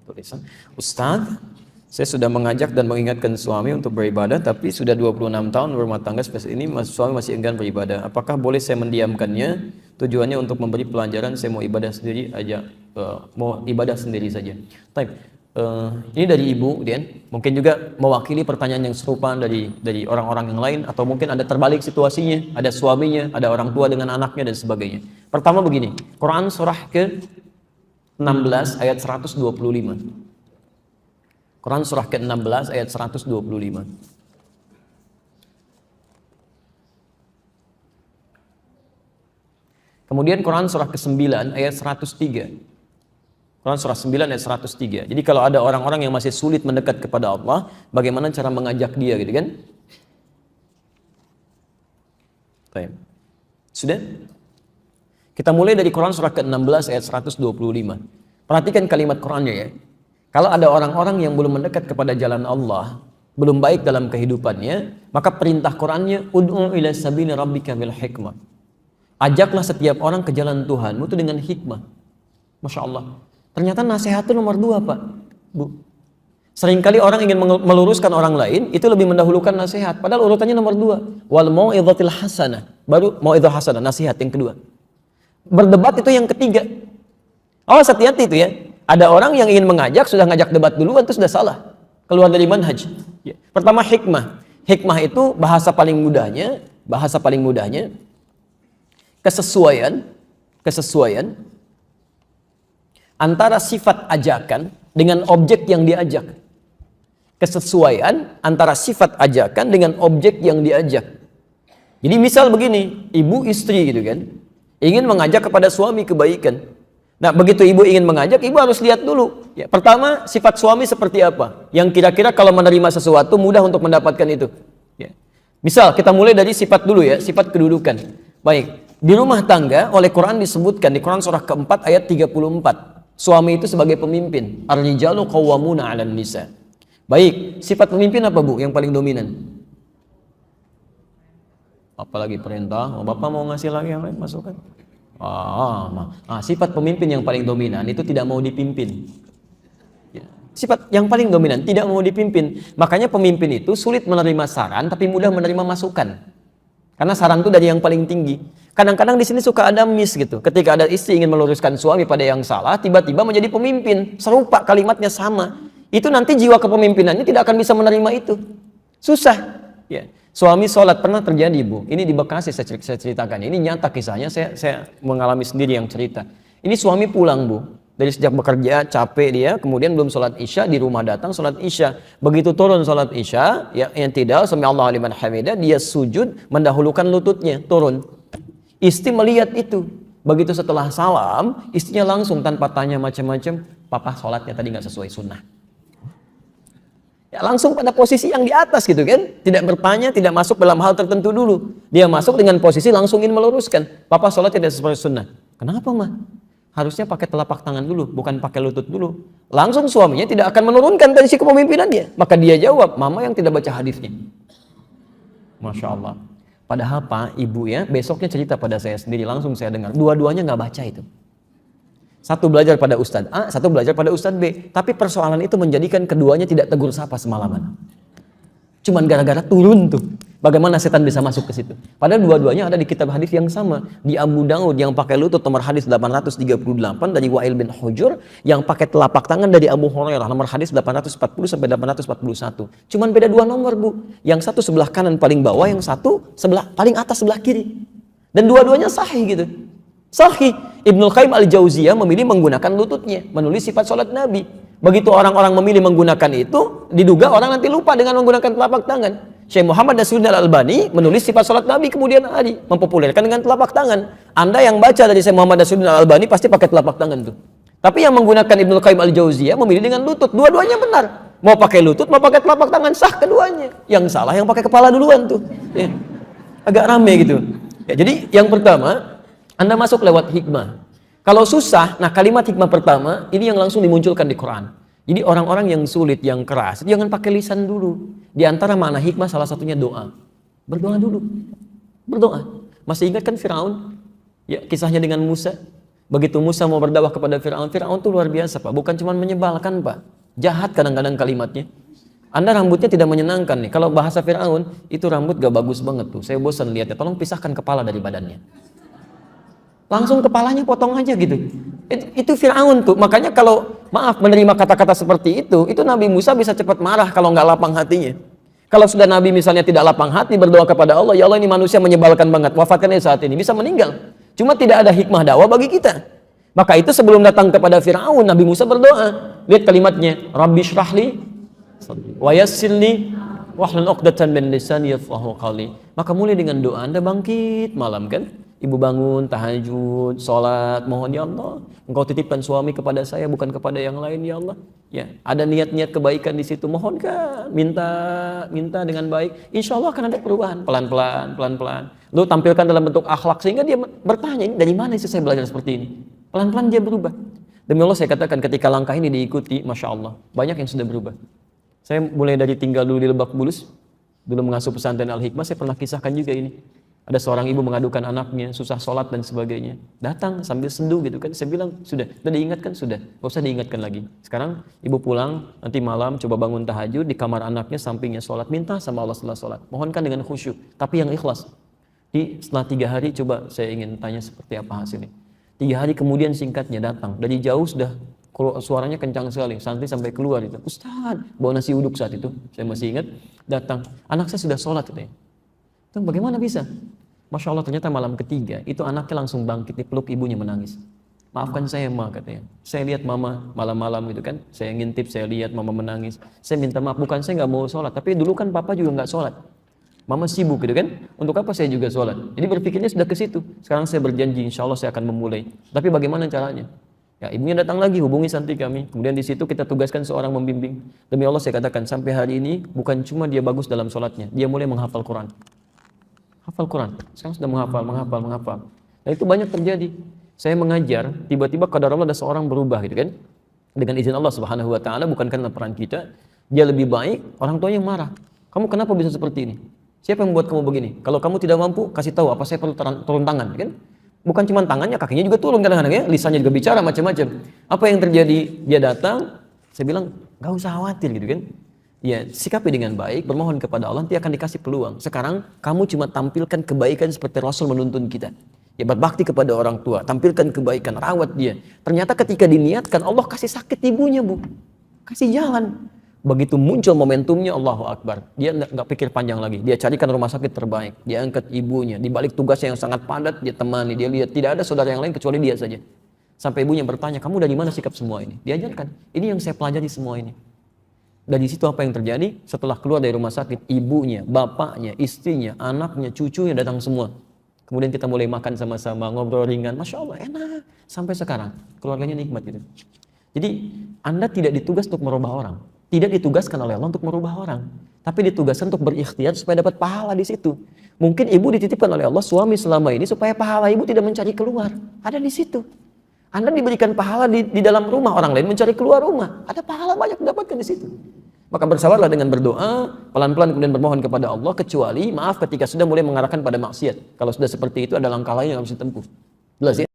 tulisan. Ustaz, saya sudah mengajak dan mengingatkan suami untuk beribadah, tapi sudah 26 tahun berumah tangga seperti ini, suami masih enggan beribadah. Apakah boleh saya mendiamkannya? Tujuannya untuk memberi pelajaran, saya mau ibadah sendiri aja, mau ibadah sendiri saja. Baik, ini dari ibu, Dian. Mungkin juga mewakili pertanyaan yang serupa dari orang-orang yang lain, atau mungkin ada terbalik situasinya, ada suaminya, ada orang tua dengan anaknya dan sebagainya. Pertama begini, Quran surah ke-16 ayat 125. Quran surah ke-16 ayat 125. Kemudian Quran surah ke-9 ayat 103. Quran surah 9 ayat 103. Jadi kalau ada orang-orang yang masih sulit mendekat kepada Allah, bagaimana cara mengajak dia gitu kan? Baik. Sudah? Kita mulai dari Quran surah ke-16 ayat 125. Perhatikan kalimat Qurannya ya. Kalau ada orang-orang yang belum mendekat kepada jalan Allah, belum baik dalam kehidupannya, maka perintah Qurannya, ud'u ila sabili rabbika bil hikmah. Ajaklah setiap orang ke jalan Tuhanmu itu dengan hikmah. Masya Allah. Ternyata nasihat itu nomor 2, Pak, Bu. Seringkali orang ingin meluruskan orang lain, itu lebih mendahulukan nasihat. Padahal urutannya nomor 2. Wal mau'izatil hasanah. Baru mau'izah hasanah, nasihat yang kedua. Berdebat itu yang ketiga. Awas, hati-hati itu ya. Ada orang yang ingin mengajak, sudah ngajak debat duluan, itu sudah salah. Keluar dari manhaj. Pertama hikmah. Hikmah itu bahasa paling mudahnya kesesuaian antara sifat ajakan dengan objek yang diajak. Kesesuaian antara sifat ajakan dengan objek yang diajak. Jadi misal begini, ibu istri gitu kan, ingin mengajak kepada suami kebaikan. Nah, begitu ibu ingin mengajak, ibu harus lihat dulu. Ya, pertama, sifat suami seperti apa? Yang kira-kira kalau menerima sesuatu mudah untuk mendapatkan itu. Ya. Misal, kita mulai dari sifat dulu ya, sifat kedudukan. Baik, di rumah tangga oleh Quran disebutkan, di Quran surah keempat ayat 34. Suami itu sebagai pemimpin. Ar-rijalu qawwamuna 'alan nisa. Baik, sifat pemimpin apa Bu yang paling dominan? Apalagi perintah, Bapak mau ngasih lagi yang lain, masukkan. Sifat pemimpin yang paling dominan itu tidak mau dipimpin. Ya. Sifat yang paling dominan tidak mau dipimpin. Makanya pemimpin itu sulit menerima saran, tapi mudah menerima masukan. Karena saran itu dari yang paling tinggi. Kadang-kadang di sini suka ada miss gitu. Ketika ada istri ingin meluruskan suami pada yang salah, tiba-tiba menjadi pemimpin. Serupa kalimatnya sama. Itu nanti jiwa kepemimpinannya tidak akan bisa menerima itu. Susah. Ya. Suami sholat, pernah terjadi Bu, ini di Bekasi saya ceritakan, ini nyata kisahnya, saya mengalami sendiri yang cerita. Ini suami pulang Bu, dari sejak bekerja, capek dia, kemudian belum sholat isya, di rumah datang sholat isya. Begitu turun sholat isya, ya, yang tidak, sami Allahu liman hamidah, dia sujud, mendahulukan lututnya, turun. Istri melihat itu, begitu setelah salam, istrinya langsung tanpa tanya macam-macam, papa sholatnya tadi nggak sesuai sunnah. Ya, langsung pada posisi yang di atas gitu kan, tidak bertanya, tidak masuk dalam hal tertentu dulu. Dia masuk dengan posisi langsung ingin meluruskan. Papa sholat tidak sesuai sunnah. Kenapa mah? Harusnya pakai telapak tangan dulu, bukan pakai lutut dulu. Langsung suaminya tidak akan menurunkan tensi kepemimpinannya. Maka dia jawab, mama yang tidak baca hadisnya. Masya Allah. Padahal Pak, Ibu ya, besoknya cerita pada saya sendiri, langsung saya dengar. Dua-duanya nggak baca itu. Satu belajar pada Ustadz A, satu belajar pada Ustadz B. Tapi persoalan itu menjadikan keduanya tidak tegur sapa semalaman. Cuman gara-gara turun tuh. Bagaimana setan bisa masuk ke situ? Padahal dua-duanya ada di kitab hadis yang sama. Di Abu Daud yang pakai lutut nomor hadis 838 dari Wa'il bin Hujur, yang pakai telapak tangan dari Abu Hurairah nomor hadis 840 sampai 841. Cuman beda 2 nomor Bu. Yang satu sebelah kanan paling bawah, yang satu sebelah paling atas sebelah kiri. Dan dua-duanya sahih gitu. Sahih. Ibnul Qayyim al-Jauziyah memilih menggunakan lututnya, menulis sifat sholat Nabi. Begitu orang-orang memilih menggunakan itu, diduga orang nanti lupa dengan menggunakan telapak tangan. Syekh Muhammad Nasiruddin Al-Albani menulis sifat sholat Nabi kemudian hari, mempopulerkan dengan telapak tangan. Anda yang baca dari Syekh Muhammad Nasiruddin Al-Albani pasti pakai telapak tangan tuh. Tapi yang menggunakan Ibnul Qayyim al-Jauziyah memilih dengan lutut. Dua-duanya benar. Mau pakai lutut, mau pakai telapak tangan, sah keduanya. Yang salah yang pakai kepala duluan tuh. Ya. Agak rame gitu. Ya, jadi yang pertama, Anda masuk lewat hikmah. Kalau susah, nah kalimat hikmah pertama, ini yang langsung dimunculkan di Quran. Jadi orang-orang yang sulit, yang keras, jangan pakai lisan dulu. Di antara makna hikmah salah satunya doa. Berdoa dulu. Berdoa. Masih ingat kan Firaun? Ya, kisahnya dengan Musa. Begitu Musa mau berdakwah kepada Fir'aun, Fir'aun tuh luar biasa Pak, bukan cuma menyebalkan Pak, jahat kadang-kadang kalimatnya. Anda rambutnya tidak menyenangkan nih, kalau bahasa Fir'aun, itu rambut gak bagus banget tuh, saya bosan lihatnya, tolong pisahkan kepala dari badannya. Langsung kepalanya potong aja gitu. Itu Fir'aun tuh, makanya kalau maaf menerima kata-kata seperti itu Nabi Musa bisa cepat marah kalau nggak lapang hatinya. Kalau sudah Nabi misalnya tidak lapang hati berdoa kepada Allah, ya Allah ini manusia menyebalkan banget, wafatkannya saat ini, bisa meninggal. Cuma tidak ada hikmah dakwah bagi kita. Maka itu sebelum datang kepada Fir'aun, Nabi Musa berdoa. Lihat kalimatnya, Rabbi syrahli wa yassirli wahlul 'uqdatam min lisani yafqahu qawli. Maka mulai dengan doa Anda bangkit malam kan? Ibu bangun, tahajud, sholat, mohon ya Allah, Engkau titipkan suami kepada saya bukan kepada yang lain ya Allah. Ya, ada niat-niat kebaikan di situ, mohonkan, minta dengan baik, insya Allah akan ada perubahan, pelan-pelan. Lu tampilkan dalam bentuk akhlak sehingga dia bertanya, ini dari mana sih saya belajar seperti ini? Pelan-pelan dia berubah. Demi Allah saya katakan ketika langkah ini diikuti, masya Allah, banyak yang sudah berubah. Saya mulai dari tinggal dulu di Lebak Bulus, dulu mengasuh pesantren Al-Hikmah, saya pernah kisahkan juga ini. Ada seorang ibu mengadukan anaknya, susah sholat dan sebagainya. Datang sambil sendu gitu kan. Saya bilang, sudah diingatkan? Sudah. Gak usah diingatkan lagi. Sekarang ibu pulang, nanti malam coba bangun tahajud di kamar anaknya, sampingnya sholat. Minta sama Allah setelah sholat. Mohonkan dengan khusyuk, tapi yang ikhlas. Setelah 3 hari coba saya ingin tanya seperti apa hasilnya. 3 hari kemudian singkatnya datang. Dari jauh sudah suaranya kencang sekali. Santri sampai keluar itu. Ustaz, bawa nasi uduk saat itu. Saya masih ingat. Datang. Anak saya sudah sholat itu ya. Bagaimana bisa? Masya Allah ternyata malam ketiga itu anaknya langsung bangkit dipeluk ibunya menangis. Maafkan saya ma katanya. Saya lihat mama malam-malam gitu kan. Saya ngintip, saya lihat mama menangis. Saya minta maaf, bukan saya nggak mau sholat. Tapi dulu kan papa juga nggak sholat. Mama sibuk gitu kan. Untuk apa saya juga sholat? Jadi berpikirnya sudah ke situ. Sekarang saya berjanji insya Allah saya akan memulai. Tapi bagaimana caranya? Ya ibunya datang lagi, hubungi santri kami. Kemudian di situ kita tugaskan seorang membimbing. Demi Allah saya katakan sampai hari ini bukan cuma dia bagus dalam sholatnya. Dia mulai menghafal Quran. Hafal Quran, sekarang sudah menghafal. Nah itu banyak terjadi. Saya mengajar, tiba-tiba qadar Allah ada seorang berubah gitu kan. Dengan izin Allah Subhanahu wa taala, bukan karena peran kita. Dia lebih baik, orang tuanya marah. Kamu kenapa bisa seperti ini? Siapa yang membuat kamu begini? Kalau kamu tidak mampu, kasih tahu apa saya perlu turun tangan kan? Bukan cuma tangannya, kakinya juga turun kadang-kadang ya, lisannya juga bicara macam-macam. Apa yang terjadi? Dia datang, saya bilang, "Enggak usah khawatir" gitu kan. Ya, sikapi dengan baik, bermohon kepada Allah, nanti akan dikasih peluang. Sekarang kamu cuma tampilkan kebaikan seperti Rasul menuntun kita. Ya, berbakti kepada orang tua, tampilkan kebaikan, rawat dia. Ternyata ketika diniatkan, Allah kasih sakit ibunya, Bu. Kasih jalan. Begitu muncul momentumnya, Allahu Akbar. Dia nggak pikir panjang lagi. Dia carikan rumah sakit terbaik. Dia angkat ibunya. Di balik tugasnya yang sangat padat, dia temani. Dia lihat tidak ada saudara yang lain kecuali dia saja. Sampai ibunya bertanya, kamu dari mana sikap semua ini? Diajarkan. Ini yang saya pelajari semua ini. Dari situ apa yang terjadi? Setelah keluar dari rumah sakit, ibunya, bapaknya, istrinya, anaknya, cucunya datang semua. Kemudian kita mulai makan sama-sama, ngobrol ringan. Masya Allah, enak. Sampai sekarang, keluarganya nikmat gitu. Jadi, Anda tidak ditugas untuk merubah orang. Tidak ditugaskan oleh Allah untuk merubah orang. Tapi ditugaskan untuk berikhtiar supaya dapat pahala di situ. Mungkin ibu dititipkan oleh Allah, suami selama ini, supaya pahala ibu tidak mencari keluar. Ada di situ. Anda diberikan pahala di dalam rumah, orang lain mencari keluar rumah. Ada pahala banyak didapatkan di situ. Maka bersabarlah dengan berdoa, pelan-pelan kemudian bermohon kepada Allah, kecuali maaf ketika sudah mulai mengarahkan pada maksiat. Kalau sudah seperti itu ada langkah lain yang harus ditempuh. Jelas ya?